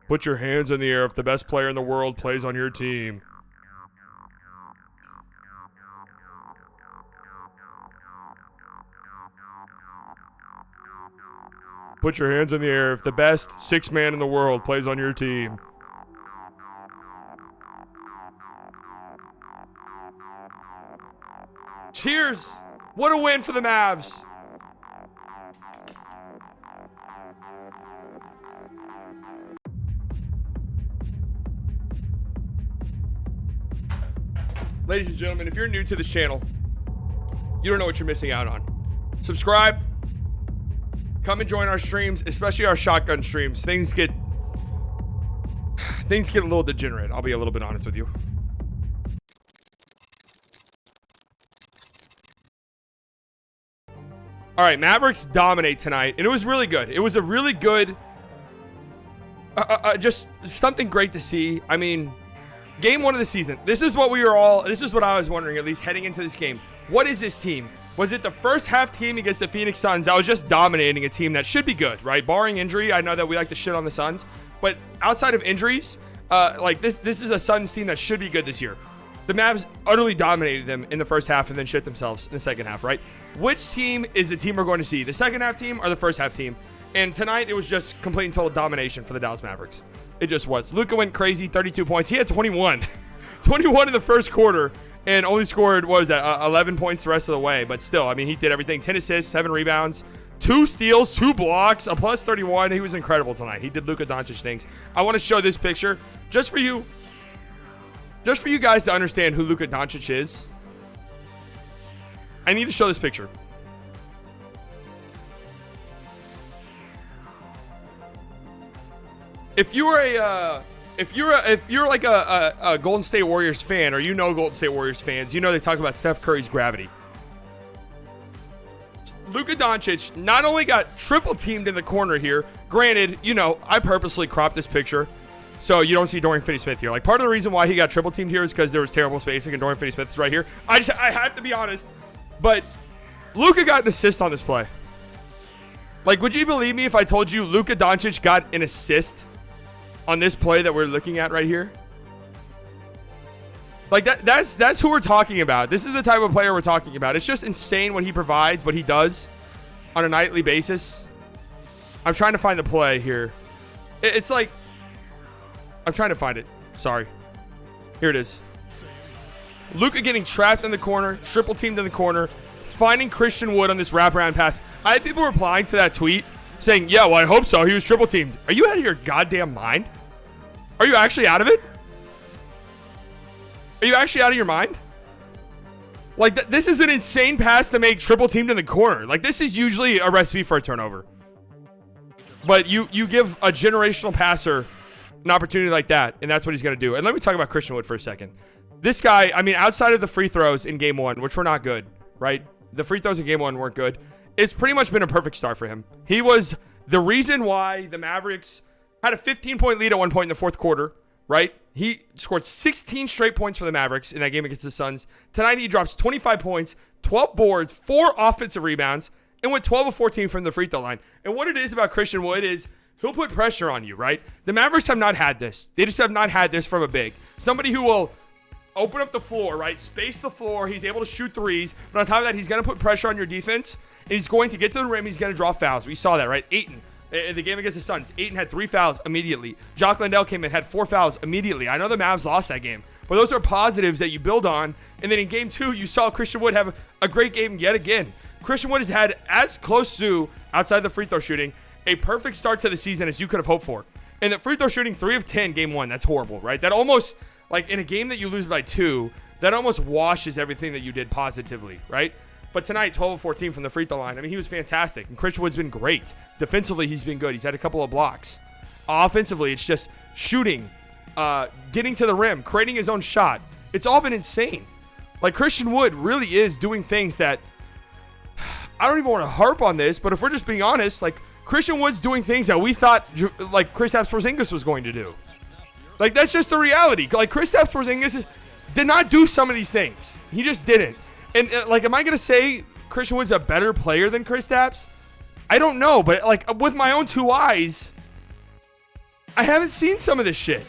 Put your hands in the air if the best player in the world plays on your team. Put your hands in the air if the best sixth man in the world plays on your team. Cheers! What a win for the Mavs. Ladies and gentlemen, if you're new to this channel, you don't know what you're missing out on. Subscribe. Come and join our streams, especially our shotgun streams. Things get a little degenerate. I'll be a little bit honest with you. All right, Mavericks dominate tonight, and it was really good. It was a really good, just something great to see. I mean, game one of the season. This is what I was wondering, at least heading into this game. What is this team? Was it the first half team against the Phoenix Suns that was just dominating a team that should be good, right? Barring injury. I know that we like to shit on the Suns, but outside of injuries, like this is a Suns team that should be good this year. The Mavs utterly dominated them in the first half and then shit themselves in the second half, right? Which team is the team we're going to see? The second half team or the first half team? And tonight, it was just complete and total domination for the Dallas Mavericks. It just was. Luka went crazy, 32 points. He had 21. 21 in the first quarter and only scored, what was that, 11 points the rest of the way. But still, I mean, he did everything. 10 assists, 7 rebounds, 2 steals, 2 blocks, a plus 31. He was incredible tonight. He did Luka Doncic things. I want to show this picture just for you guys to understand who Luka Doncic is. I need to show this picture. If you're like a Golden State Warriors fan, or you know Golden State Warriors fans, you know they talk about Steph Curry's gravity. Luka Doncic not only got triple teamed in the corner here. Granted, you know, I purposely cropped this picture so you don't see Dorian Finney-Smith here. Like, part of the reason why he got triple teamed here is because there was terrible spacing and Dorian Finney-Smith is right here. I have to be honest, but Luka got an assist on this play. Like, would you believe me if I told you Luka Doncic got an assist on this play that we're looking at right here? Like, that's who we're talking about. This is the type of player we're talking about. It's just insane what he provides, what he does on a nightly basis. I'm trying to find the play here. It's like, I'm trying to find it. Sorry. Here it is. Luka getting trapped in the corner, triple teamed in the corner, finding Christian Wood on this wraparound pass. I had people replying to that tweet saying, yeah, well, I hope so. He was triple teamed. Are you out of your goddamn mind? Are you actually out of it? Are you actually out of your mind? Like, this is an insane pass to make triple teamed in the corner. Like, this is usually a recipe for a turnover. But you give a generational passer an opportunity like that, and that's what he's going to do. And let me talk about Christian Wood for a second. This guy, I mean, outside of the free throws in game one, which were not good, right? The free throws in game one weren't good. It's pretty much been a perfect start for him. He was the reason why the Mavericks had a 15-point lead at one point in the fourth quarter, right? He scored 16 straight points for the Mavericks in that game against the Suns. Tonight, he drops 25 points, 12 boards, 4 offensive rebounds, and went 12 of 14 from the free throw line. And what it is about Christian Wood is he'll put pressure on you, right? The Mavericks have not had this. They just have not had this from a big. Somebody who will open up the floor, right? Space the floor. He's able to shoot threes. But on top of that, he's going to put pressure on your defense. And he's going to get to the rim. He's going to draw fouls. We saw that, right? Ayton, in the game against the Suns, Ayton had 3 fouls immediately. Jock Landale came in, had 4 fouls immediately. I know the Mavs lost that game, but those are positives that you build on. And then in game 2, you saw Christian Wood have a great game yet again. Christian Wood has had, as close to, outside the free throw shooting, a perfect start to the season as you could have hoped for. And the free throw shooting, 3 of 10 game 1, that's horrible, right? That almost, like in a game that you lose by 2, that almost washes everything that you did positively, right? But tonight, 12 of 14 from the free throw line. I mean, he was fantastic. And Christian Wood's been great. Defensively, he's been good. He's had a couple of blocks. Offensively, it's just shooting, getting to the rim, creating his own shot. It's all been insane. Like, Christian Wood really is doing things that, I don't even want to harp on this, but if we're just being honest, like, Christian Wood's doing things that we thought, like, Kristaps Porzingis was going to do. Like, that's just the reality. Like, Kristaps Porzingis did not do some of these things. He just didn't. And, like, am I going to say Christian Wood's a better player than Kristaps? I don't know, but, like, with my own 2 eyes, I haven't seen some of this shit.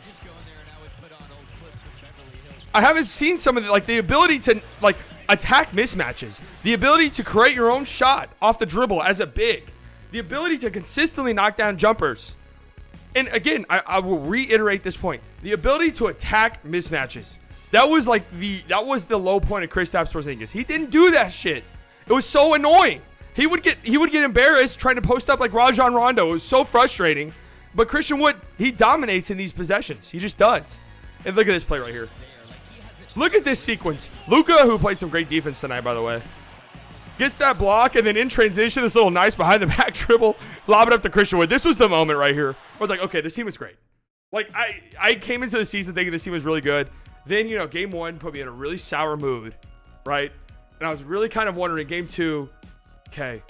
I haven't seen some of the, like, the ability to, like, attack mismatches. The ability to create your own shot off the dribble as a big. The ability to consistently knock down jumpers. And again, I will reiterate this point. The ability to attack mismatches. That was the low point of Kristaps Porzingis. He didn't do that shit. It was so annoying. He would get embarrassed trying to post up like Rajon Rondo. It was so frustrating. But Christian Wood, he dominates in these possessions. He just does. And look at this play right here. Look at this sequence. Luka, who played some great defense tonight, by the way, gets that block, and then in transition, this little nice behind-the-back dribble, lob it up to Christian Wood. This was the moment right here. I was like, okay, this team is great. Like, I came into the season thinking this team was really good. Then, you know, game one put me in a really sour mood, right? And I was really kind of wondering, game two, okay,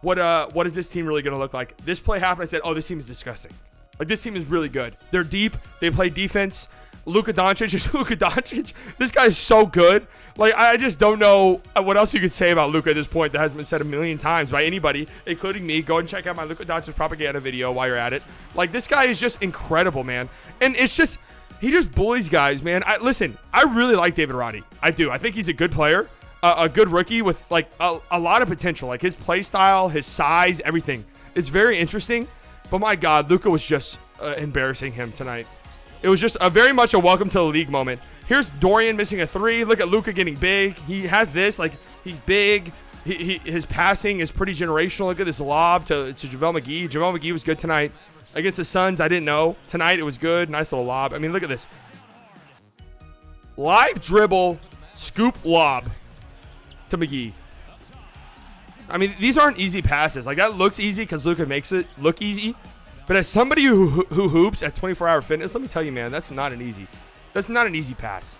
what is this team really going to look like? This play happened. I said, oh, this team is disgusting. Like, this team is really good. They're deep. They play defense. Luka Doncic is Luka Doncic. This guy is so good. Like, I just don't know what else you could say about Luka at this point that hasn't been said a million times by anybody, including me. Go and check out my Luka Doncic propaganda video while you're at it. Like, this guy is just incredible, man. And it's just, he just bullies guys, man. Listen, I really like David Roddy. I do. I think he's a good player, a good rookie with, like, a lot of potential. Like, his play style, his size, everything. It's very interesting. But, my God, Luka was just embarrassing him tonight. It was just very much a welcome to the league moment. Here's Dorian missing a three. Look at Luka getting big. He has this. Like, he's big. His passing is pretty generational. Look at this lob to JaVale McGee. JaVale McGee was good tonight. Against the Suns, I didn't know. Tonight, it was good. Nice little lob. I mean, look at this. Live dribble, scoop lob to McGee. I mean, these aren't easy passes. Like, that looks easy because Luka makes it look easy. But as somebody who hoops at 24-hour fitness, let me tell you, man, that's not an easy pass.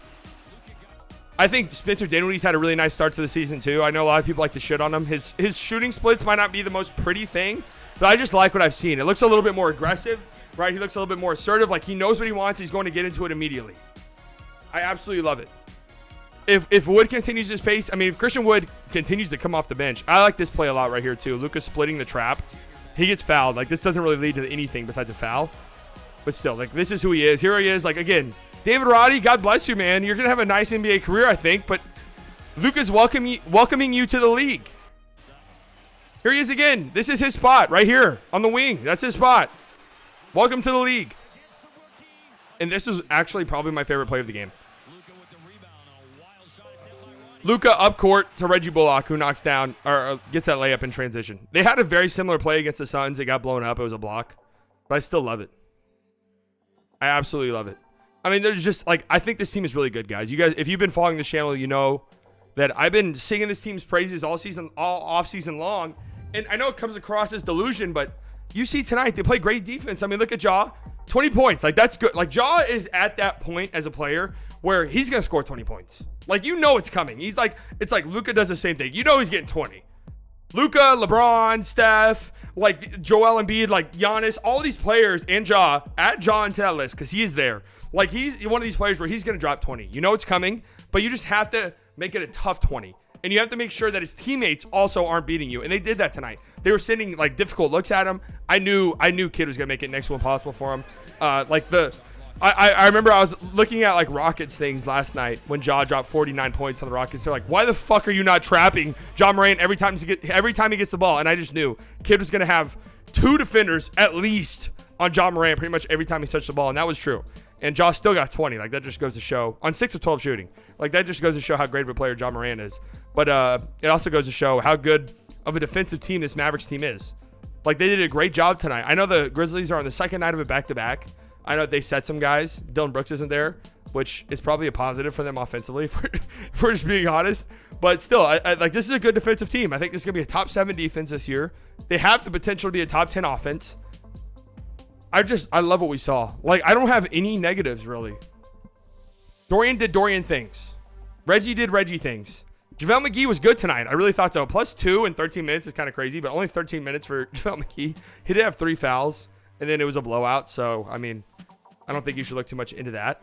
I think Spencer Dinwiddie's had a really nice start to the season too. I know a lot of people like to shit on him. His shooting splits might not be the most pretty thing, but I just like what I've seen. It looks a little bit more aggressive, right? He looks a little bit more assertive. Like, he knows what he wants. He's going to get into it immediately. I absolutely love it. If Wood continues his pace, I mean, if Christian Wood continues to come off the bench, I like this play a lot right here too. Luka splitting the trap. He gets fouled. Like, this doesn't really lead to anything besides a foul. But still, like, this is who he is. Here he is. Like, again, David Roddy, God bless you, man. You're going to have a nice NBA career, I think. But Luka's welcoming you to the league. Here he is again. This is his spot right here on the wing. That's his spot. Welcome to the league. And this is actually probably my favorite play of the game. Luka up court to Reggie Bullock, who knocks down or gets that layup in transition. They had a very similar play against the Suns. It got blown up. It was a block. But I still love it. I absolutely love it. I mean, there's just, like, I think this team is really good, guys. You guys, if you've been following this channel, you know that I've been singing this team's praises all off season long. And I know it comes across as delusion, but you see tonight, they play great defense. I mean, look at Ja. 20 points. Like, that's good. Like, Ja is at that point as a player where he's going to score 20 points. Like, you know it's coming. He's like, it's like Luka does the same thing. You know he's getting 20. Luka, LeBron, Steph, like Joel Embiid, like Giannis, all these players, and Ja, add Ja into that list because he is there. Like, he's one of these players where he's going to drop 20. You know it's coming, but you just have to make it a tough 20. And you have to make sure that his teammates also aren't beating you. And they did that tonight. They were sending, like, difficult looks at him. I knew Kid was going to make it next to impossible for him. I remember I was looking at, like, Rockets things last night when Ja dropped 49 points on the Rockets. They're like, why the fuck are you not trapping Ja Morant every time he gets the ball? And I just knew Kid was going to have 2 defenders at least on Ja Morant pretty much every time he touched the ball. And that was true. And Ja still got 20. Like, that just goes to show. On 6 of 12 shooting. Like, that just goes to show how great of a player Ja Morant is. But it also goes to show how good of a defensive team this Mavericks team is. Like, they did a great job tonight. I know the Grizzlies are on the second night of a back-to-back. I know they set some guys. Dillon Brooks isn't there, which is probably a positive for them offensively, for just being honest. But still, like, this is a good defensive team. I think this is going to be a top 7 defense this year. They have the potential to be a top 10 offense. I love what we saw. Like, I don't have any negatives, really. Dorian did Dorian things. Reggie did Reggie things. JaVale McGee was good tonight. I really thought so. +2 in 13 minutes is kind of crazy, but only 13 minutes for JaVale McGee. He did have 3 fouls, and then it was a blowout. So, I mean, I don't think you should look too much into that.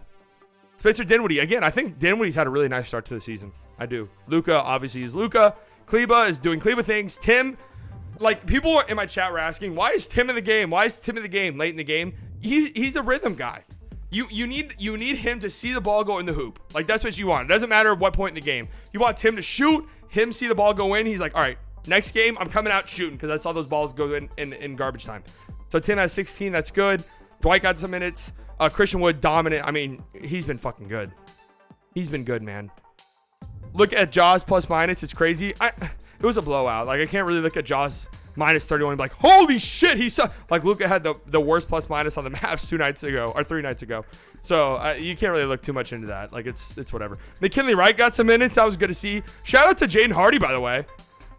Spencer Dinwiddie. Again, I think Dinwiddie's had a really nice start to the season. I do. Luka, obviously, is Luka. Kleba is doing Kleba things. Tim, like, people in my chat were asking, why is Tim in the game? Why is Tim in the game late in the game? he's a rhythm guy. You need him to see the ball go in the hoop. Like, that's what you want. It doesn't matter at what point in the game. You want Tim to shoot, him see the ball go in. He's like, all right, next game, I'm coming out shooting because I saw those balls go in garbage time. So Tim has 16. That's good. Dwight got some minutes. Christian Wood, dominant. I mean, he's been fucking good. He's been good, man. Look at Jaws plus minus. It's crazy. It was a blowout. Like, I can't really look at Jaws minus 31 and be like, holy shit, he sucked. Like, Luka had the worst plus minus on the Mavs 3 nights ago. So you can't really look too much into that. Like, it's whatever. McKinley Wright got some minutes. That was good to see. Shout out to Jaden Hardy, by the way.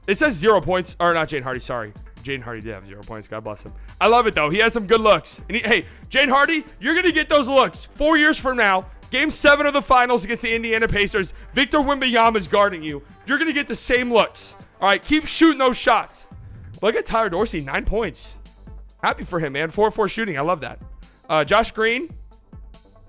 It says 0 points. Or not Jaden Hardy, sorry. Jaden Hardy did have 0 points. God bless him. I love it, though. He has some good looks. And hey, Jaden Hardy, you're going to get those looks 4 years from now. Game 7 of the finals against the Indiana Pacers. Victor Wembanyama is guarding you. You're going to get the same looks. All right, keep shooting those shots. Look at Tyler Dorsey, 9 points. Happy for him, man. 4-4 shooting. I love that. Josh Green,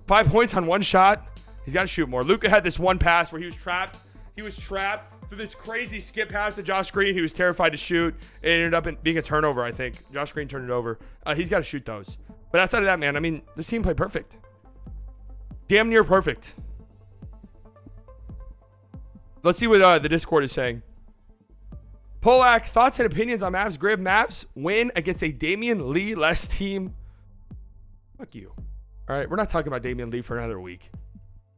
5 points on 1 shot. He's got to shoot more. Luka had this one pass where he was trapped. He was trapped through this crazy skip pass to Josh Green. He was terrified to shoot. It ended up being a turnover, I think. Josh Green turned it over. He's got to shoot those. But outside of that, man, I mean, this team played perfect. Damn near perfect. Let's see what the Discord is saying. Polak, thoughts and opinions on Mavs Grib. Mavs win against a Damian Lee-less team. Fuck you. All right, we're not talking about Damian Lee for another week.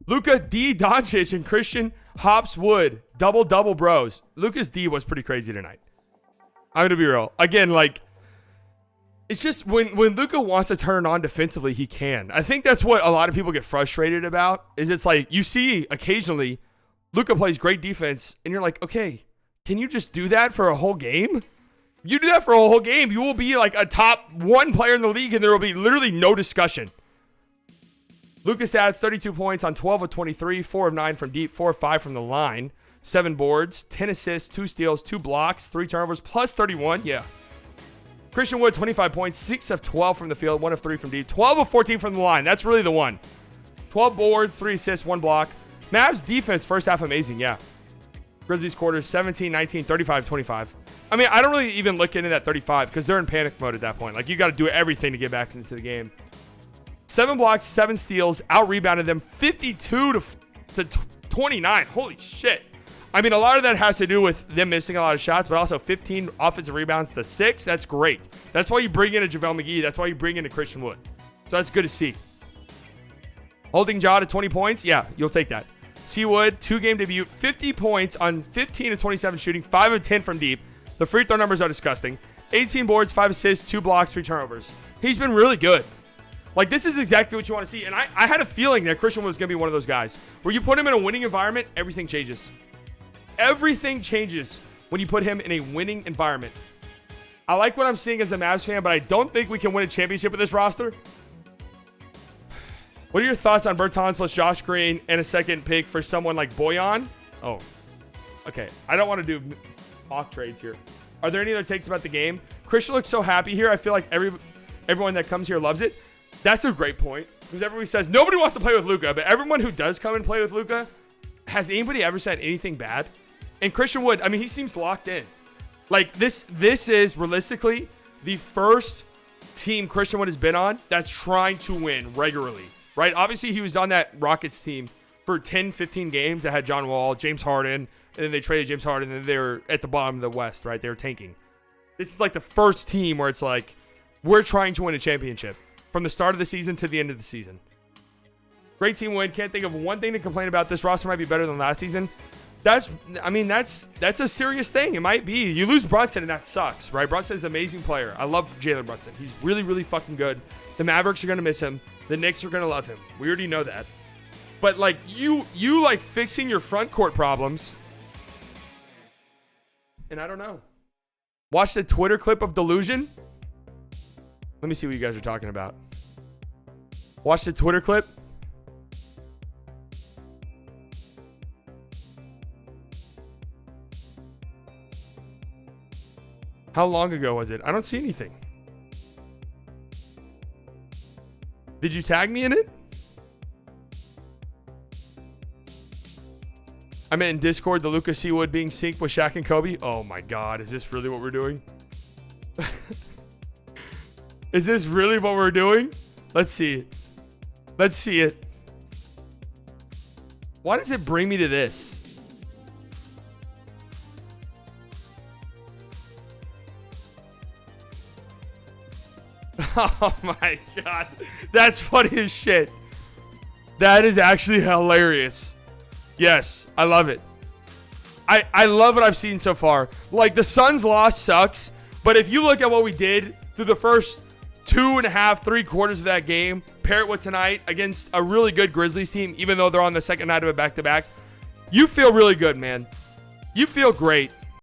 Luka, D, Doncic, and Christian Hops Wood. Double bros. Luka's D was pretty crazy tonight. I'm going to be real. Again, like, it's just when Luka wants to turn on defensively, he can. I think that's what a lot of people get frustrated about, is it's like you see occasionally Luka plays great defense, and you're like, okay, can you just do that for a whole game? You do that for a whole game, you will be like a top 1 player in the league, and there will be literally no discussion. Luka's stats, 32 points on 12 of 23, 4 of 9 from deep, 4 of 5 from the line, 7 boards, 10 assists, 2 steals, 2 blocks, 3 turnovers, plus 31. Yeah. Christian Wood, 25 points, 6 of 12 from the field, 1 of 3 from deep, 12 of 14 from the line. That's really the one. 12 boards, 3 assists, 1 block. Mavs defense, first half, amazing. Yeah. Grizzlies quarters, 17, 19, 35, 25. I mean, I don't really even look into that 35 because they're in panic mode at that point. Like, you got to do everything to get back into the game. 7 blocks, 7 steals, out-rebounded them 52 to 29. Holy shit. I mean, a lot of that has to do with them missing a lot of shots, but also 15 offensive rebounds to 6. That's great. That's why you bring in a JaVale McGee. That's why you bring in a Christian Wood. So that's good to see. Holding Ja to 20 points. Yeah, you'll take that. C. Wood, 2-game debut, 50 points on 15 of 27 shooting, 5 of 10 from deep. The free throw numbers are disgusting. 18 boards, 5 assists, 2 blocks, 3 turnovers. He's been really good. Like, this is exactly what you want to see. And I had a feeling that Christian was going to be one of those guys where you put him in a winning environment, everything changes. Everything changes when you put him in a winning environment. I like what I'm seeing as a Mavs fan, but I don't think we can win a championship with this roster. What are your thoughts on Bertans plus Josh Green and a second pick for someone like Boyan? Oh, okay. I don't want to do mock trades here. Are there any other takes about the game? Christian looks so happy here. I feel like everyone that comes here loves it. That's a great point, because everybody says nobody wants to play with Luka, but everyone who does come and play with Luka, has anybody ever said anything bad? And Christian Wood, I mean, he seems locked in. Like, this is realistically the first team Christian Wood has been on that's trying to win regularly, right? Obviously, he was on that Rockets team for 10, 15 games that had John Wall, James Harden, and then they traded James Harden, and then they were at the bottom of the West, right? They were tanking. This is like the first team where it's like, we're trying to win a championship from the start of the season to the end of the season. Great team win. Can't think of one thing to complain about. This roster might be better than last season. That's a serious thing. It might be. You lose Brunson, and that sucks, right? Brunson's an amazing player. I love Jalen Brunson. He's really, really fucking good. The Mavericks are going to miss him. The Knicks are going to love him. We already know that. But, like, you like fixing your front court problems. And I don't know. Watch the Twitter clip of Delusion. Let me see what you guys are talking about. Watch the Twitter clip. How long ago was it? I don't see anything. Did you tag me in it? I meant in Discord, the Luka Seawood being synced with Shaq and Kobe. Oh my God, is this really what we're doing? Is this really what we're doing? Let's see it. Let's see it. Why does it bring me to this? Oh my God. That's funny as shit. That is actually hilarious. Yes, I love it. I love what I've seen so far. Like, the Suns' loss sucks, but if you look at what we did through the first 2.5, 3 quarters of that game, pair it with tonight against a really good Grizzlies team, even though they're on the second night of a back-to-back, you feel really good, man. You feel great.